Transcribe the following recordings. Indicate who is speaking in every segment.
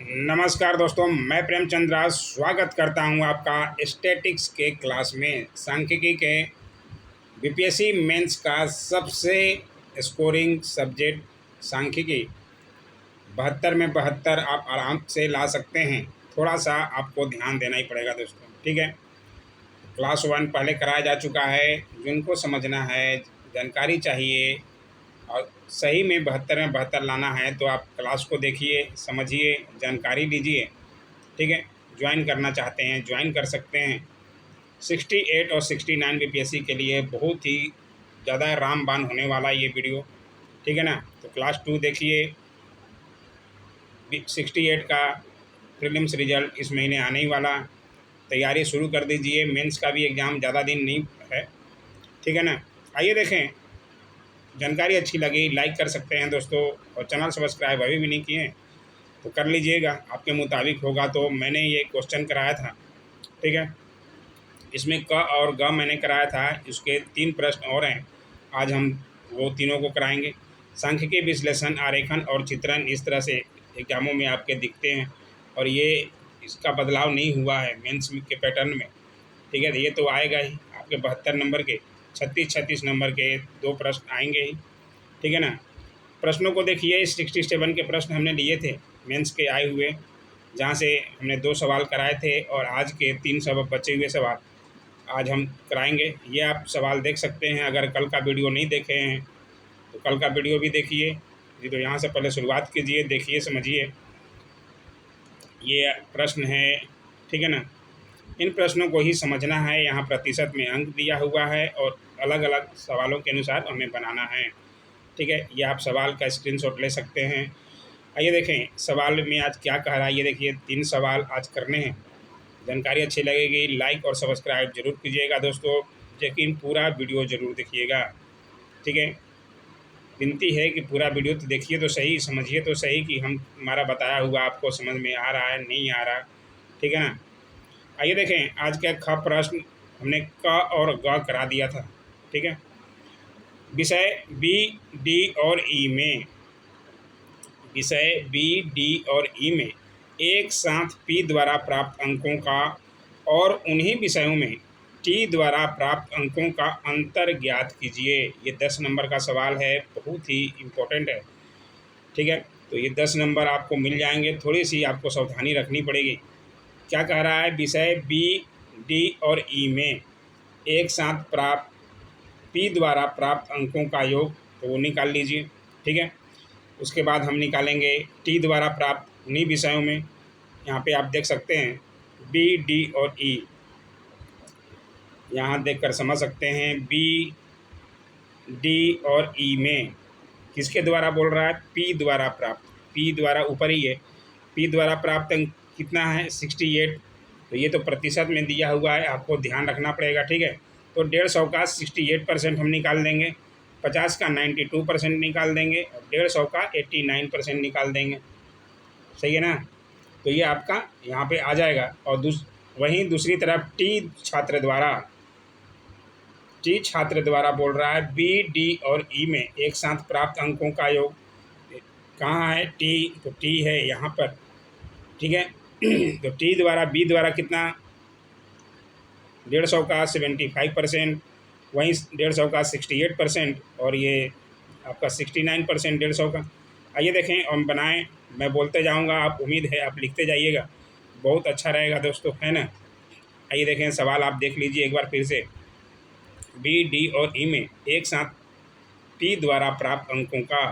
Speaker 1: नमस्कार दोस्तों, मैं प्रेमचंद राज स्वागत करता हूं आपका स्टैटिक्स के क्लास में। सांख्यिकी के बीपीएससी मेंस का सबसे स्कोरिंग सब्जेक्ट सांख्यिकी 72 में 72 आप आराम से ला सकते हैं। थोड़ा सा आपको ध्यान देना ही पड़ेगा दोस्तों, ठीक है। क्लास 1 पहले कराया जा चुका है। जिनको समझना है, जानकारी चाहिए और सही में 72 में 72 लाना है तो आप क्लास को देखिए, समझिए, जानकारी लीजिए, ठीक है। ज्वाइन करना चाहते हैं ज्वाइन कर सकते हैं। 68 और 69 बीपीएससी के लिए बहुत ही ज़्यादा रामबाण होने वाला ये वीडियो, ठीक है ना। तो क्लास 2 देखिए। 68 का प्रीलिम्स रिजल्ट इस महीने आने ही वाला। तैयारी शुरू कर दीजिए। मेंस का भी एग्ज़ाम ज़्यादा दिन नहीं है, ठीक है ना। आइए देखें। जानकारी अच्छी लगी लाइक कर सकते हैं दोस्तों, और चैनल सब्सक्राइब अभी भी नहीं किए हैं तो कर लीजिएगा। आपके मुताबिक होगा तो मैंने ये क्वेश्चन कराया था, ठीक है। इसमें क और ग मैंने कराया था। इसके 3 प्रश्न और हैं। आज हम वो तीनों को कराएंगे। सांख्यिकी विश्लेषण, आरेखन और चित्रण इस तरह से एग्जामों में आपके दिखते हैं, और ये इसका बदलाव नहीं हुआ है मेंस के पैटर्न में, ठीक है। ये तो आएगा ही आपके 72 नंबर के, 36 नंबर के 2 प्रश्न आएंगे ही, ठीक है ना। प्रश्नों को देखिए। 67 के प्रश्न हमने लिए थे मेंस के आए हुए, जहाँ से हमने 2 सवाल कराए थे, और आज के 3 सब बचे हुए सवाल आज हम कराएंगे। ये आप सवाल देख सकते हैं। अगर कल का वीडियो नहीं देखे हैं तो कल का वीडियो भी देखिए। जी, तो यहाँ से पहले शुरुआत कीजिए, देखिए, समझिए। ये प्रश्न है, ठीक है ना। इन प्रश्नों को ही समझना है। यहाँ प्रतिशत में अंक दिया हुआ है और अलग अलग सवालों के अनुसार हमें बनाना है, ठीक है। ये आप सवाल का स्क्रीनशॉट ले सकते हैं। आइए देखें सवाल में आज क्या कह रहा है। ये देखिए 3 सवाल आज करने हैं। जानकारी अच्छी लगेगी लाइक और सब्सक्राइब जरूर कीजिएगा दोस्तों, लेकिन पूरा वीडियो ज़रूर देखिएगा, ठीक है। विनती है कि पूरा वीडियो तो देखिए तो सही, समझिए तो सही कि हमारा बताया हुआ आपको समझ में आ रहा है नहीं आ रहा, ठीक है ना। आइए देखें आज का ख प्रश्न हमने क और ग करा दिया था, ठीक है। विषय बी, डी और ई में, विषय बी, डी और ई में एक साथ पी द्वारा प्राप्त अंकों का और उन्हीं विषयों में टी द्वारा प्राप्त अंकों का अंतर ज्ञात कीजिए। ये 10 नंबर का सवाल है, बहुत ही इम्पोर्टेंट है, ठीक है। तो ये 10 नंबर आपको मिल जाएंगे। थोड़ी सी आपको सावधानी रखनी पड़ेगी। क्या कह रहा है, विषय बी, डी और ई में एक साथ प्राप्त पी द्वारा प्राप्त अंकों का योग, तो वो निकाल लीजिए, ठीक है। उसके बाद हम निकालेंगे टी द्वारा प्राप्त उन्हीं विषयों में। यहाँ पे आप देख सकते हैं बी, डी और ई, यहाँ देखकर समझ सकते हैं। बी, डी और ई में किसके द्वारा बोल रहा है, पी द्वारा प्राप्त। पी द्वारा ऊपर ही है। पी द्वारा प्राप्त अंक कितना है, 68। तो ये तो प्रतिशत में दिया हुआ है, आपको ध्यान रखना पड़ेगा, ठीक है। तो 150 का 68% हम निकाल देंगे, 50 का 92% निकाल देंगे, और 150 का 89% निकाल देंगे, सही है ना। तो ये आपका यहाँ पे आ जाएगा। और वहीं दूसरी तरफ टी छात्र द्वारा बोल रहा है बी, डी और ई में एक साथ प्राप्त अंकों का योग। कहाँ है टी, तो टी है यहाँ पर, ठीक है। तो टी द्वारा बी द्वारा कितना, 150 का 75%, वहीं 150 का 68%, और ये आपका 69% 150 का। आइए देखें और बनाएं। मैं बोलते जाऊंगा, आप उम्मीद है आप लिखते जाइएगा, बहुत अच्छा रहेगा दोस्तों, है ना। आइए देखें सवाल आप देख लीजिए एक बार फिर से। बी, डी और ई में एक साथ टी द्वारा प्राप्त अंकों का,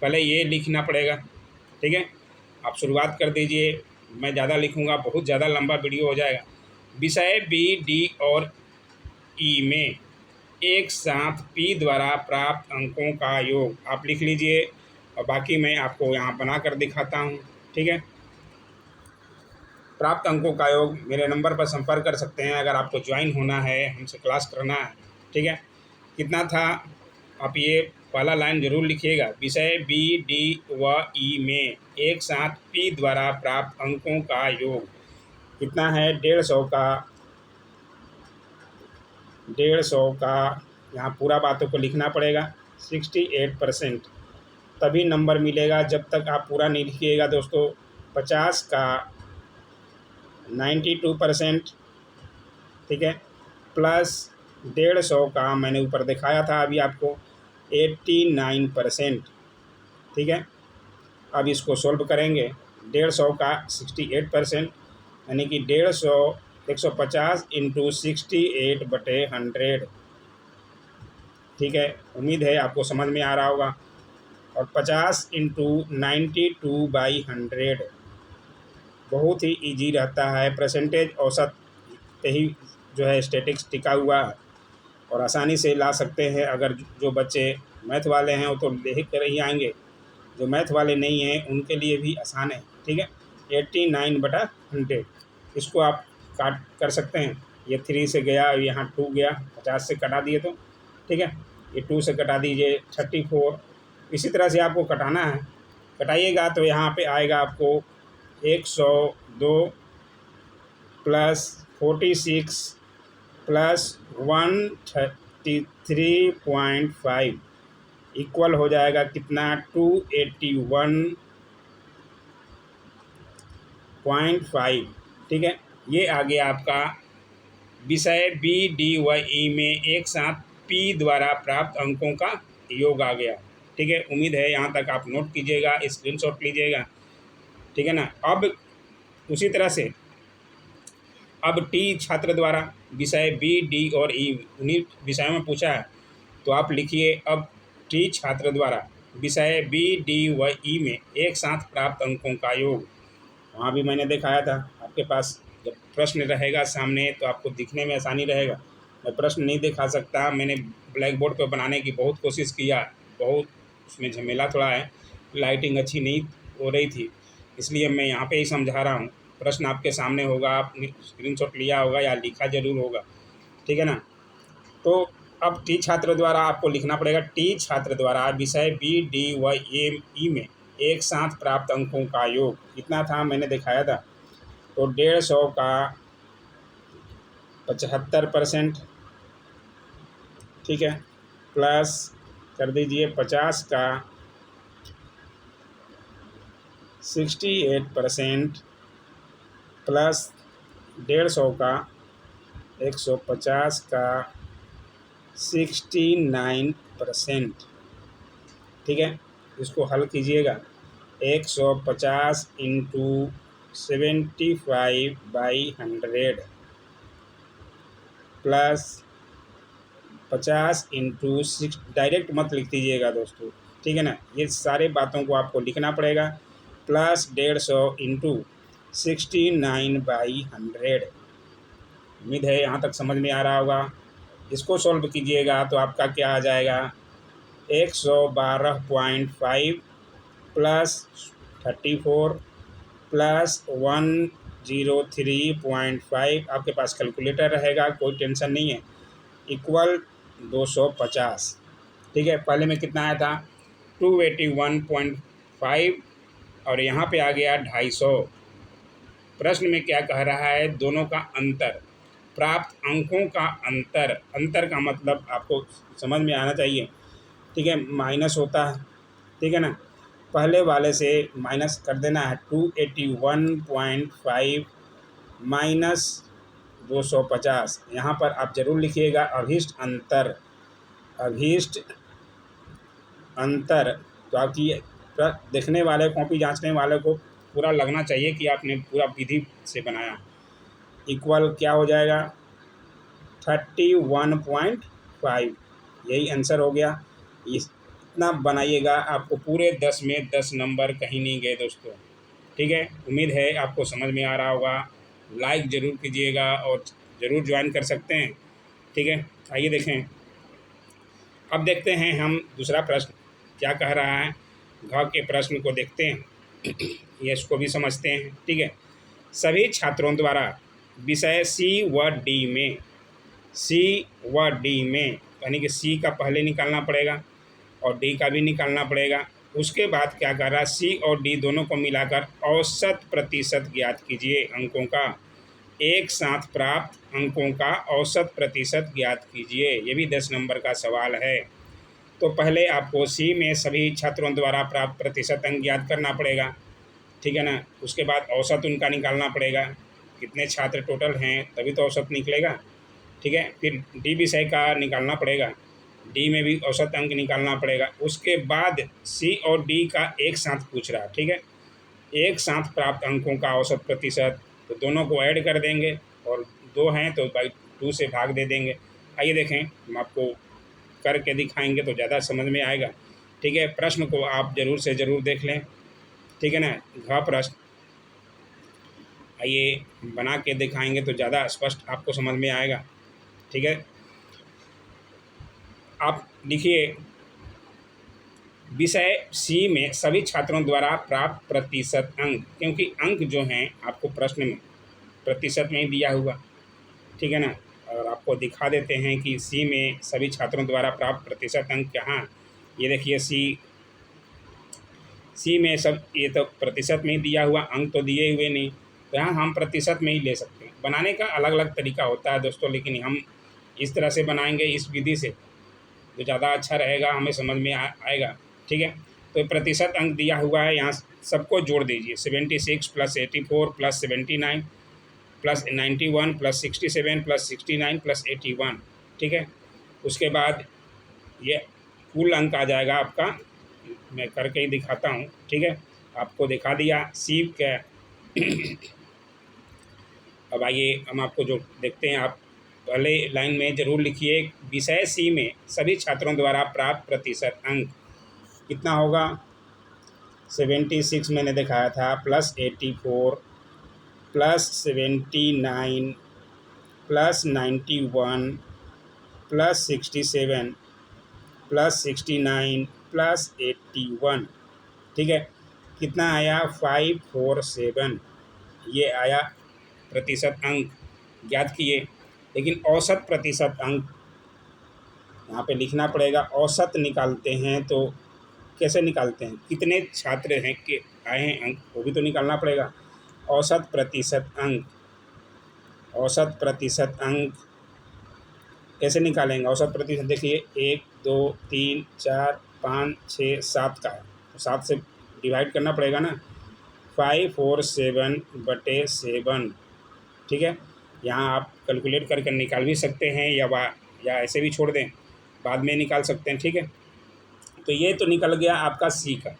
Speaker 1: पहले ये लिखना पड़ेगा, ठीक है। आप शुरुआत कर दीजिए। मैं ज़्यादा लिखूंगा, बहुत ज़्यादा लंबा वीडियो हो जाएगा। विषय बी, डी और ई में एक साथ पी द्वारा प्राप्त अंकों का योग आप लिख लीजिए, और बाकी मैं आपको यहाँ बना कर दिखाता हूँ, ठीक है। प्राप्त अंकों का योग मेरे नंबर पर संपर्क कर सकते हैं अगर आपको ज्वाइन होना है, हमसे क्लास करना है, ठीक है। कितना था, आप ये पहला लाइन जरूर लिखिएगा। विषय बी, डी व ई में एक साथ पी द्वारा प्राप्त अंकों का योग कितना है, 150 का यहाँ पूरा बातों को लिखना पड़ेगा। 68%, तभी नंबर मिलेगा। जब तक आप पूरा नहीं लिखिएगा दोस्तों 50 का 92%, ठीक है, प्लस 150 का मैंने ऊपर दिखाया था अभी आपको 89%, ठीक है। अब इसको सोल्व करेंगे। 150 का 68%, यानी कि 150 इंटू 68/100, ठीक है। उम्मीद है आपको समझ में आ रहा होगा। और 50 इंटू 92/100 बहुत ही इजी रहता है। परसेंटेज औसत पे ही जो है स्टैटिक्स टिका हुआ है और आसानी से ला सकते हैं। अगर जो बच्चे मैथ वाले हैं वो तो लिख कर ही आएंगे, जो मैथ वाले नहीं हैं उनके लिए भी आसान है, ठीक है। 89/100 इसको आप काट कर सकते हैं। ये 3 से गया, यहाँ 2 गया, 50 से कटा दिए तो, ठीक है। ये 2 से कटा दीजिए 34। इसी तरह से आपको कटाना है। कटाइएगा तो यहाँ पे आएगा आपको 102 प्लस 46 प्लस 133.5 इक्वल हो जाएगा कितना, 281.5, ठीक है। ये आ गया आपका विषय बी, डी व ई में एक साथ पी द्वारा प्राप्त अंकों का योग आ गया, ठीक है। उम्मीद है यहाँ तक आप नोट कीजिएगा, स्क्रीनशॉट लीजिएगा, ठीक है ना। अब उसी तरह से अब टी छात्र द्वारा विषय बी, डी और ई उन्हीं विषयों में पूछा है, तो आप लिखिए अब टी छात्र द्वारा विषय बी, डी व ई में एक साथ प्राप्त अंकों का योग। वहाँ भी मैंने दिखाया था। आपके पास जब प्रश्न रहेगा सामने तो आपको दिखने में आसानी रहेगा। मैं प्रश्न नहीं दिखा सकता, मैंने ब्लैक बोर्ड पर बनाने की बहुत कोशिश किया, बहुत उसमें झमेला थोड़ा है, लाइटिंग अच्छी नहीं हो रही थी, इसलिए मैं यहाँ पे ही समझा रहा हूँ। प्रश्न आपके सामने होगा, आपने स्क्रीनशॉट लिया होगा या लिखा जरूर होगा, ठीक है ना। तो अब टी छात्र द्वारा आपको लिखना पड़ेगा, टी छात्र द्वारा विषय बी, डी व ई में एक साथ प्राप्त अंकों का योग कितना था मैंने दिखाया था। तो 150 का 75%, ठीक है, प्लस कर दीजिए 50 का 68%, प्लस 150 का 150 का 69%, ठीक है। इसको हल कीजिएगा। 150 इंटू 75/100 प्लस 50 इंटू 6, डायरेक्ट मत लिख दीजिएगा दोस्तों, ठीक है ना। ये सारे बातों को आपको लिखना पड़ेगा। Plus 150 into 69/100। उम्मीद है यहाँ तक समझ में आ रहा होगा। इसको सॉल्व कीजिएगा तो आपका क्या आ जाएगा, 112.5 प्लस 34 प्लस 103.5, आपके पास कैलकुलेटर रहेगा, कोई टेंशन नहीं है, इक्वल 250, ठीक है। पहले में कितना आया था, 281.5 और यहाँ पे आ गया 250। प्रश्न में क्या कह रहा है, दोनों का अंतर, प्राप्त अंकों का अंतर। अंतर का मतलब आपको समझ में आना चाहिए, ठीक है। माइनस होता है, ठीक है ना, पहले वाले से माइनस कर देना है। 281.5 माइनस 250, यहाँ पर आप जरूर लिखिएगा अभीष्ट अंतर, अभीष्ट अंतर। तो आपकी देखने वाले, कॉपी जांचने वाले को पूरा लगना चाहिए कि आपने पूरा विधि से बनाया। इक्वल क्या हो जाएगा, 31.5, यही आंसर हो गया। इतना बनाइएगा, आपको पूरे 10 में 10 नंबर कहीं नहीं गए दोस्तों, ठीक है। उम्मीद है आपको समझ में आ रहा होगा। लाइक ज़रूर कीजिएगा और ज़रूर ज्वाइन कर सकते हैं, ठीक है। आइए देखें, अब देखते हैं हम दूसरा प्रश्न क्या कह रहा है। घ के प्रश्न को देखते हैं, ये इसको भी समझते हैं, ठीक है। सभी छात्रों द्वारा विषय सी व डी में, सी व डी में यानी कि सी का पहले निकालना पड़ेगा और डी का भी निकालना पड़ेगा। उसके बाद क्या कर रहा है, सी और डी दोनों को मिलाकर औसत प्रतिशत ज्ञात कीजिए अंकों का। एक साथ प्राप्त अंकों का औसत प्रतिशत ज्ञात कीजिए, ये भी 10 नंबर का सवाल है। तो पहले आपको सी में सभी छात्रों द्वारा प्राप्त प्रतिशत अंक ज्ञात करना पड़ेगा। ठीक है ना। उसके बाद औसत उनका निकालना पड़ेगा, कितने छात्र टोटल हैं तभी तो औसत निकलेगा, ठीक है। फिर डी विषय का निकालना पड़ेगा, डी में भी औसत अंक निकालना पड़ेगा। उसके बाद सी और डी का एक साथ पूछ रहा है, ठीक है, एक साथ प्राप्त अंकों का औसत प्रतिशत, तो दोनों को ऐड कर देंगे और 2 हैं तो बाई 2 से भाग दे देंगे। आइए देखें, हम आपको करके दिखाएंगे तो ज़्यादा समझ में आएगा, ठीक है। प्रश्न को आप ज़रूर से ज़रूर देख लें, ठीक है ना। घ प्रश्न आइए बना के दिखाएंगे तो ज़्यादा स्पष्ट आपको समझ में आएगा, ठीक है। आप लिखिए, विषय सी में सभी छात्रों द्वारा प्राप्त प्रतिशत अंक, क्योंकि अंक जो हैं आपको प्रश्न में प्रतिशत में ही दिया हुआ, ठीक है ना। और आपको दिखा देते हैं कि सी में सभी छात्रों द्वारा प्राप्त प्रतिशत अंक कहाँ, ये देखिए सी में सब, ये तो प्रतिशत में ही दिया हुआ, अंक तो दिए हुए नहीं, तो यहाँ हम प्रतिशत में ही ले सकते हैं। बनाने का अलग अलग तरीका होता है दोस्तों, लेकिन हम इस तरह से बनाएंगे, इस विधि से, तो ज़्यादा अच्छा रहेगा, हमें समझ में आएगा, ठीक है। तो प्रतिशत अंक दिया हुआ है, यहाँ सबको जोड़ दीजिए, 76 plus 84 plus 79 plus 91 plus 67 plus 69 plus 81, ठीक है। उसके बाद ये कुल अंक आ जाएगा आपका, मैं करके ही दिखाता हूँ, ठीक है, आपको दिखा दिया सी का। अब आइए हम आपको जो देखते हैं, आप पहले लाइन में ज़रूर लिखिए, विषय सी में सभी छात्रों द्वारा प्राप्त प्रतिशत अंक कितना होगा, 76 मैंने दिखाया था, plus 84 plus 79 plus 91 plus 67 plus 69 plus 81, ठीक है। कितना आया, 547, ये आया प्रतिशत अंक, ज्ञात किए। लेकिन औसत प्रतिशत अंक यहाँ पे लिखना पड़ेगा, औसत निकालते हैं तो कैसे निकालते हैं, कितने छात्र हैं कि आए हैं अंक, वो भी तो निकालना पड़ेगा। औसत प्रतिशत अंक, औसत प्रतिशत अंक कैसे निकालेंगे, औसत प्रतिशत देखिए 1 2 3 4 5 6 7 का है, तो 7 से डिवाइड करना पड़ेगा ना, 547/7, ठीक है। यहाँ आप कैलकुलेट करके निकाल भी सकते हैं, या ऐसे भी छोड़ दें, बाद में निकाल सकते हैं, ठीक है। तो ये तो निकल गया आपका सी का,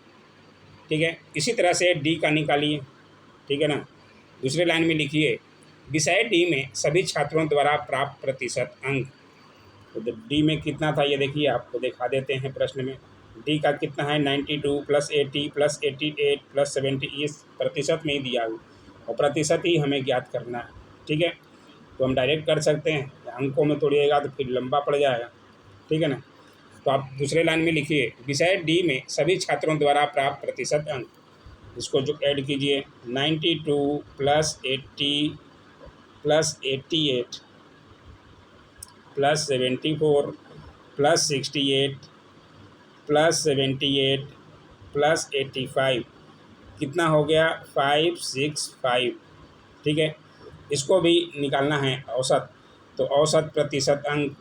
Speaker 1: ठीक है। इसी तरह से डी का निकालिए, ठीक है ना। दूसरे लाइन में लिखिए, विषय डी में सभी छात्रों द्वारा प्राप्त प्रतिशत अंक, तो डी में कितना था ये देखिए, आपको दिखा देते हैं प्रश्न में। डी का कितना है, 92 प्लस 80 प्लस 88 प्लस 70, इस प्रतिशत में ही दिया हुआ, और प्रतिशत ही हमें ज्ञात करना है, ठीक है। तो हम डायरेक्ट कर सकते हैं, अंकों में तोड़िएगा तो फिर लंबा पड़ जाएगा, ठीक है ना। तो आप दूसरे लाइन में लिखिए, विषय डी में सभी छात्रों द्वारा प्राप्त प्रतिशत अंक, इसको जो ऐड कीजिए, 92 plus 80 plus 88 plus 74 plus 68 plus 78 plus 85, कितना हो गया, 565, ठीक है। इसको भी निकालना है औसत, तो औसत प्रतिशत अंक,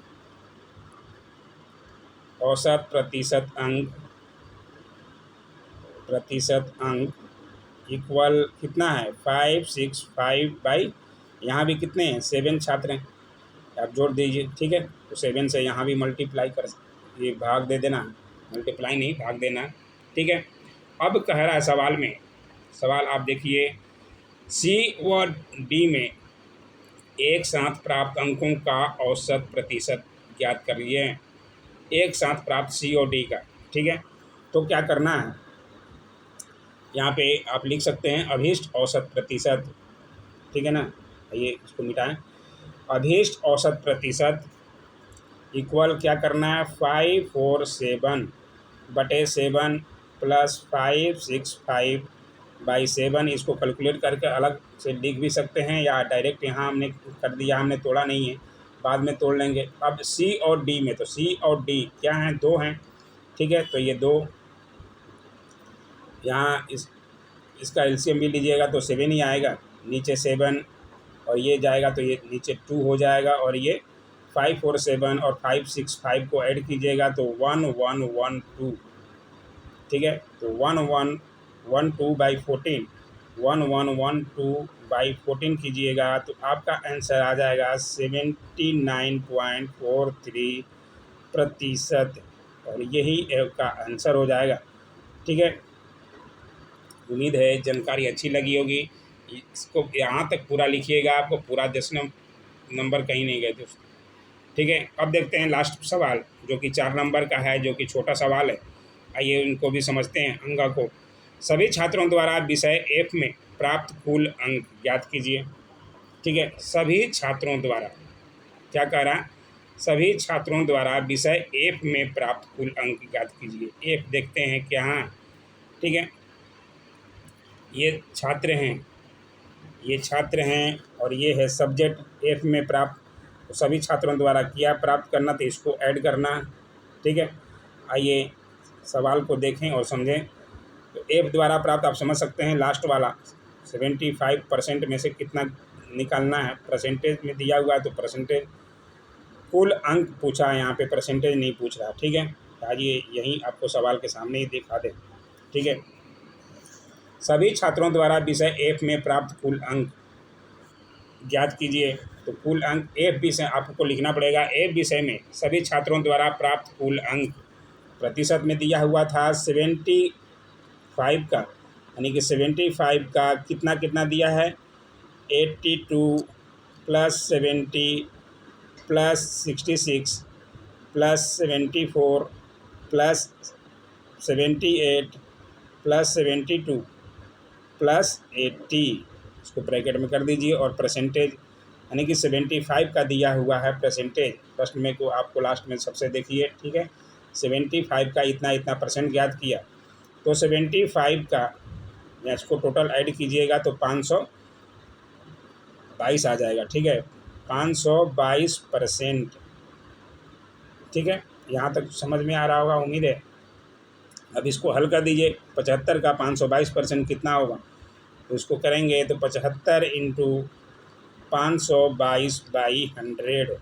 Speaker 1: औसत प्रतिशत अंक इक्वल कितना है, 565 यहाँ भी कितने हैं, 7 छात्र हैं, आप जोड़ दीजिए, ठीक है। तो 7 से यहाँ भी मल्टीप्लाई कर, ये भाग दे देना, मल्टीप्लाई नहीं भाग देना, ठीक है। अब कह रहा है सवाल में, सवाल आप देखिए, सी व डी में एक साथ प्राप्त अंकों का औसत प्रतिशत ज्ञात कर लिए, एक साथ प्राप्त सी और डी का, ठीक है। तो क्या करना है, यहाँ पे आप लिख सकते हैं अभीष्ट औसत प्रतिशत, ठीक है ना। ये इसको मिटाएं, अभीष्ट औसत प्रतिशत इक्वल क्या करना है, 547/7 प्लस 565/7, इसको कैलकुलेट करके अलग से लिख भी सकते हैं, या डायरेक्ट यहाँ हमने कर दिया, हमने तोड़ा नहीं है, बाद में तोड़ लेंगे। अब सी और डी में, तो सी और डी क्या हैं, 2 हैं, ठीक है। तो ये 2 यहाँ इसका एलसीएम भी लीजिएगा तो 7 ही आएगा, नीचे 7 और ये जाएगा तो ये नीचे 2 हो जाएगा, और ये 547 और 565 को ऐड कीजिएगा तो 1112, ठीक है। तो 1112/14, 1112/14 कीजिएगा तो आपका आंसर आ जाएगा 79.43%, और यही आपका आंसर हो जाएगा। ठीक है, उम्मीद है जानकारी अच्छी लगी होगी। इसको यहाँ तक पूरा लिखिएगा, आपको पूरा 10 नंबर कहीं नहीं गए दोस्तों। ठीक है, अब देखते हैं लास्ट सवाल जो कि 4 नंबर का है, जो कि छोटा सवाल है। आइए उनको भी समझते हैं। अंक को सभी छात्रों द्वारा विषय एफ में प्राप्त कुल अंक ज्ञात कीजिए। ठीक है, सभी छात्रों द्वारा क्या कह रहा है, सभी छात्रों द्वारा विषय एफ में प्राप्त कुल अंक ज्ञात कीजिए। एफ देखते हैं क्या। ठीक है, ये छात्र हैं और ये है सब्जेक्ट एफ में प्राप्त, तो सभी छात्रों द्वारा किया प्राप्त करना, तो इसको ऐड करना है। ठीक है, आइए सवाल को देखें और समझें। तो एफ द्वारा प्राप्त आप समझ सकते हैं, लास्ट वाला 75% में से कितना निकालना है, परसेंटेज में दिया हुआ है तो परसेंटेज, कुल अंक पूछा है यहाँ पे, परसेंटेज नहीं पूछ रहा। ठीक है, आइए यहीं आपको सवाल के सामने ही दिखा दें। ठीक है, सभी छात्रों द्वारा विषय एफ में प्राप्त कुल अंक ज्ञात कीजिए। तो कुल अंक एफ विषय आपको लिखना पड़ेगा। एफ विषय में सभी छात्रों द्वारा प्राप्त कुल अंक प्रतिशत में दिया हुआ था 75 का, यानी कि 75 का कितना कितना दिया है, 82 + 70 + 66 + 74 + 78 + 72 + 80, इसको ब्रैकेट में कर दीजिए, और परसेंटेज यानी कि 75 का दिया हुआ है परसेंटेज प्रश्न में को आपको लास्ट में सबसे देखिए। ठीक है, 75 का इतना इतना परसेंट ज्ञात किया, तो 75 का या इसको टोटल ऐड कीजिएगा तो 522 आ जाएगा। ठीक है, 522%। ठीक है, यहाँ तक समझ में आ रहा होगा, उम्मीद है। अब इसको हल कर दीजिए। 75 का 522% कितना होगा, तो इसको करेंगे तो 75 × 522/100।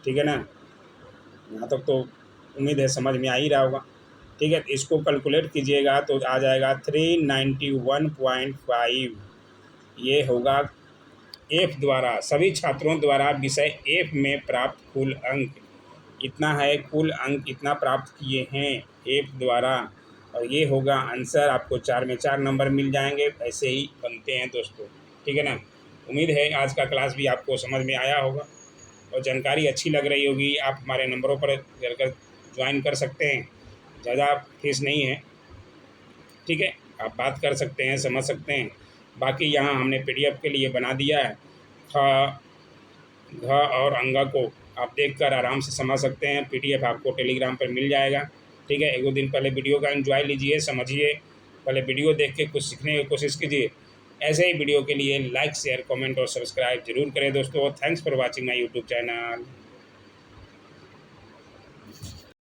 Speaker 1: ठीक है ना, यहाँ तक तो उम्मीद है समझ में आ ही रहा होगा। ठीक है, इसको कैलकुलेट कीजिएगा तो आ जाएगा 391.5। ये होगा एफ द्वारा, सभी छात्रों द्वारा विषय एफ में प्राप्त कुल अंक इतना है, कुल अंक इतना प्राप्त किए हैं एफ द्वारा, और ये होगा आंसर। आपको 4 में 4 नंबर मिल जाएंगे। ऐसे ही बनते हैं दोस्तों। ठीक है ना, उम्मीद है आज का क्लास भी आपको समझ में आया होगा और जानकारी अच्छी लग रही होगी। आप हमारे नंबरों पर कर ज्वाइन कर सकते हैं, ज़्यादा फीस नहीं है। ठीक है, आप बात कर सकते हैं, समझ सकते हैं। बाकी यहाँ हमने PDF के लिए बना दिया है, ख घ और अंगा को आप देखकर आराम से समझ सकते हैं। PDF आपको टेलीग्राम पर मिल जाएगा। ठीक है, 1-2 दिन पहले वीडियो का एंजॉय लीजिए, समझिए, पहले वीडियो देख के कुछ सीखने की कोशिश कीजिए। ऐसे ही वीडियो के लिए लाइक, शेयर, कमेंट और सब्सक्राइब जरूर करें दोस्तों। Thanks for watching my YouTube channel.